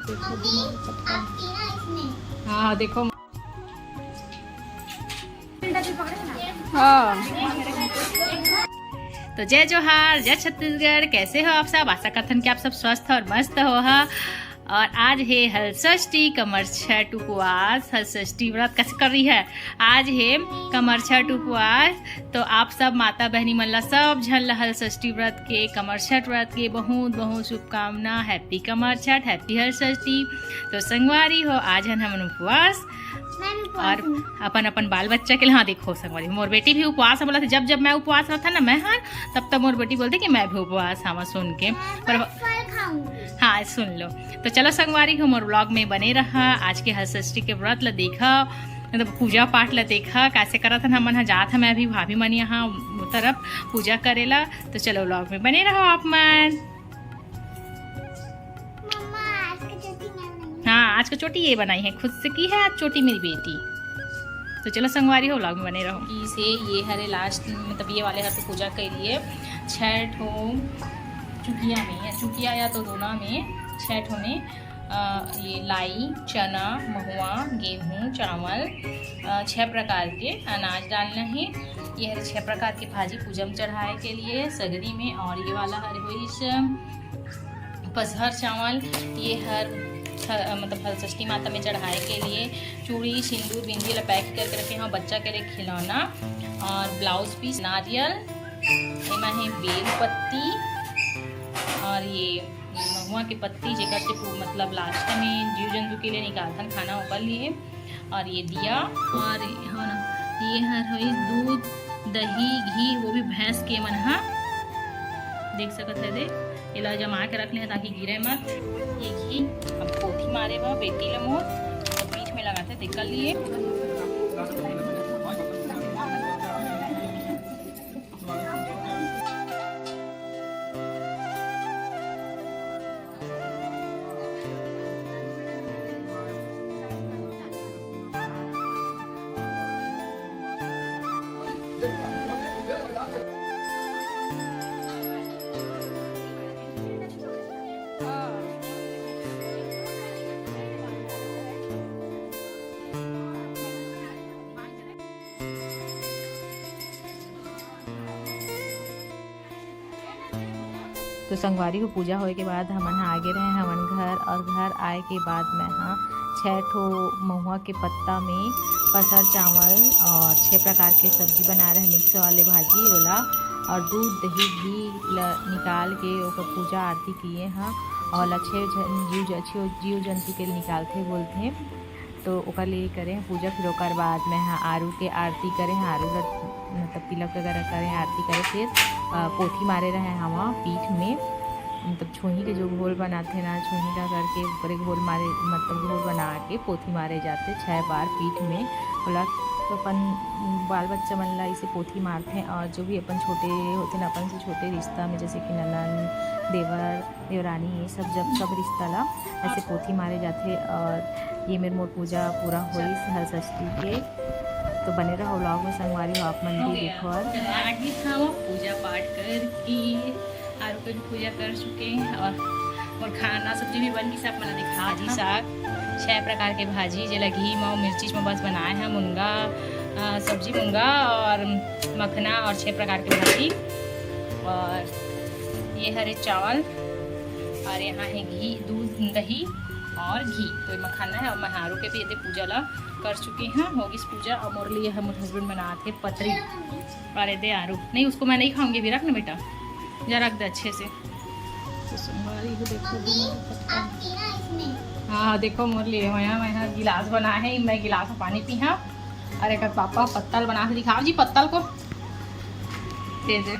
देखो दिमाग पत्ता। हाँ देखो। हाँ तो जय जोहार, जय छत्तीसगढ़। कैसे हो आप सब? आशा करथन कि आप सब स्वस्थ और मस्त हो हा। और आज है हलषष्ठी, कमर छठ उपवास। हलषष्ठी व्रत कैसे कर रही है? आज है कमर छठ उपवास। तो आप सब माता बहनी मन ला सब झन ला हलषष्ठी व्रत के, कमर छठ व्रत के बहुत बहुत शुभकामना। हैप्पी कमर छठ, हैप्पी हलषष्ठी। तो संगवारी हो, आज हन हमन उपवास और अपन अपन बाल बच्चा के लिए। हाँ देखो संगवारी, मोर बेटी भी उपवास है। बोला था जब जब मैं उपवास रहता ना मैं हर, तब तब मोर बेटी बोलती कि मैं भी उपवास हाँ सुन के। पर हाँ सुन लो। तो चलो संगवारी हो, मोर व्लॉग में बने रहा। आज के हलषष्ठी के व्रत ला देखा, मतलब पूजा पाठ ला देखा कैसे करा था। हमन जात है, मैं अभी भाभी मन यहाँ तरफ पूजा करेला। तो चलो व्लॉग में बने रहो आप मन। हाँ आज का चोटी ये बनाई है, खुद से की है आज चोटी मेरी बेटी। तो चलो संगवारी हो, व्लॉग में बने रहो। इसे ये हरे लास्ट मतलब ये वाले हर तो पूजा करिए। छठ हो चुकिया में या चुकिया या तो दोना में, छठ में ये लाई, चना, महुआ, गेहूँ, चावल 6 प्रकार के अनाज डालना है। ये हर 6 प्रकार की भाजी पूजा में चढ़ाए के लिए सगरी में। और ये वाला हर हुई पसहर चावल, ये हर मतलब हलषष्ठी माता में चढ़ाए के लिए। चूड़ी सिंदूर बिंदी ला पैक करके रखे हैं बच्चा के लिए खिलौना। और ब्लाउज पीस, नारियल, एमा है बेल पत्ती और ये महुआ की पत्ती जेकर से मतलब लास्ट में जीव जंतु के लिए निकालथन खाना ओकर लिए। और ये दिया और ये हर दूध, दही, घी, वो भी भैंस के मन हा देख सकत है। दे इला जमा के रख ले ताकि गिरे मत। ये घी अब पोथी मारे बा बेटी ले मोर तो बीच में लगाते देख लिए। तो संगवारी को पूजा होए के बाद हमन आगे रहे हमन घर। और घर आए के बाद मैं 6 ठो महुआ के पत्ता में पसर चावल और 6 प्रकार के सब्जी बना रहे, मिक्स वाले भाजी वाला। और दूध, दही, घी निकाल के ओकर पूजा आरती किए हाँ। और अच्छे जीव जंतु के लिए निकालते बोलते। तो ओकर लिए करें पूजा। फिर ओकर बाद मैं आरू के आरती करें, आरू मतलब तिलक वगैरह करें, आरती करें। फिर पोथी मारे रहे हम पीठ में, मतलब छुही के जो घोल बनाते ना, छुही का करके ऊपर घोल मारे, मतलब घोल बना के पोथी मारे जाते 6 बार पीठ में बोला। तो अपन बाल बच्चा मन ला इसे पोथी मारते हैं। और जो भी अपन छोटे होते ना, अपन से छोटे रिश्ता में जैसे कि ननन, देवर, देवरानी, ये सब जब सब रिश्ता ला ऐसे पोथी मारे जाते। और ये मेरे मोर पूजा पूरा हुई हलषष्ठी के। तो बने रहो व्लॉग में संगवारी हो आप मन भी देखो। और पूजा पाठ करके आरू की पूजा कर चुके हैं। और खाना सब्जी भी बन गई सब मैंने देखा। भाजी साग 6 प्रकार के भाजी जे घी में मिर्ची में बस बनाए हैं। मुनगा सब्जी, मुनगा और मखना और 6 प्रकार के भाजी। और ये हरे चावल और यहाँ है घी, दूध, दही और घी। तो ये मखाना है। और महारू के भी ये पूजा ला कर चुके हैं, होगी पूजा। और मोर लिए हम हस्बैंड बनाते पतरी। अरे दे आरू नहीं, उसको मैं नहीं खाऊंगी भी, रख ना बेटा, जा रख दे अच्छे से। तो संगवारी को देखो हाँ देखो मोर लिए मैं गिलास बना है। मैं गिलास में पानी पी हाँ। और एक पापा पत्तल बना के दिखाओ जी, पत्तल को दे दे।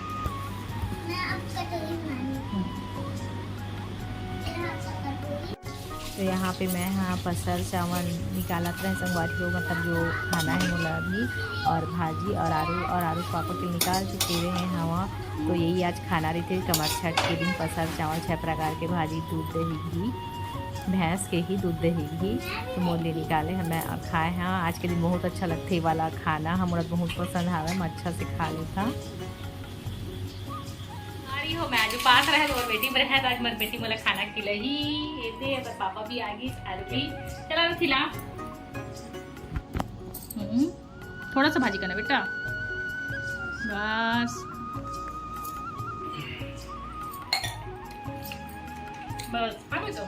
तो यहाँ पे मैं पसर चावल निकालत रहे संगवारी को, मतलब जो खाना है मोला भी। और भाजी और आरू पापा के निकाल चुके रहे हवा। तो यही आज खाना रहते कमर छठ के दिन। पसर चावल 6 प्रकार के भाजी, दूध, दही, घी, भैंस के ही दूध, दही, घी। तो मोर लिए निकाले हमें खाए हैं आज के दिन। बहुत अच्छा लगता है वाला खाना, हमारा बहुत पसंद आवे, मैं अच्छा से खा लेता। हो मैं आज उपास रहे तो बेटी में रहे तो आज मेरी बेटी मोला खाना खिलही एते अगर पापा भी आ गई आरती चला खिला। थोड़ा सा भाजी करना बेटा बस बस आगे तो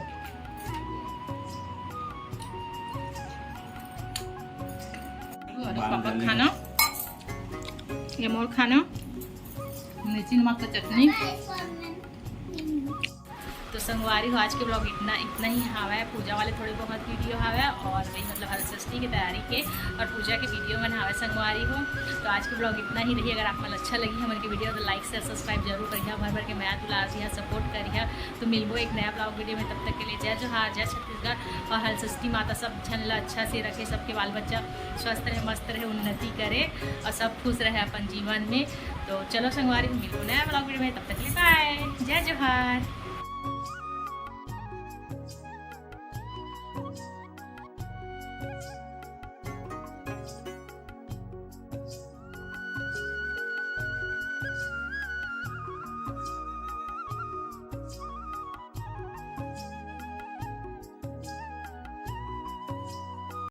पापा खाना ये मोर खाना मिर्ची नमक का चटनी। तो संगवारी हो आज के ब्लॉग इतना ही हवा। पूजा वाले थोड़े बहुत वीडियो हवा और वही मतलब हल षष्ठी की तैयारी के और पूजा के वीडियो में हवा संगवारी हो। तो आज के ब्लॉग इतना ही रही। अगर आपको अच्छा लगी हमारे की वीडियो तो लाइक शेयर सब्सक्राइब जरूर करिए। भर भर के मैं दुलार दिया सपोर्ट करिए। तो मिलबो एक नया ब्लॉग वीडियो में, तब तक के लिए जय जोहार जय छत्तीसगढ़। और हल षष्ठी माता सब झन अच्छा से रखे, सबके बाल बच्चा स्वस्थ रहे मस्त रहे उन्नति करे और सब खुश रहे अपन जीवन में। तो चलो संगवारी मिलबो नया ब्लॉग वीडियो में, तब तक के लिए बाय जय जोहार।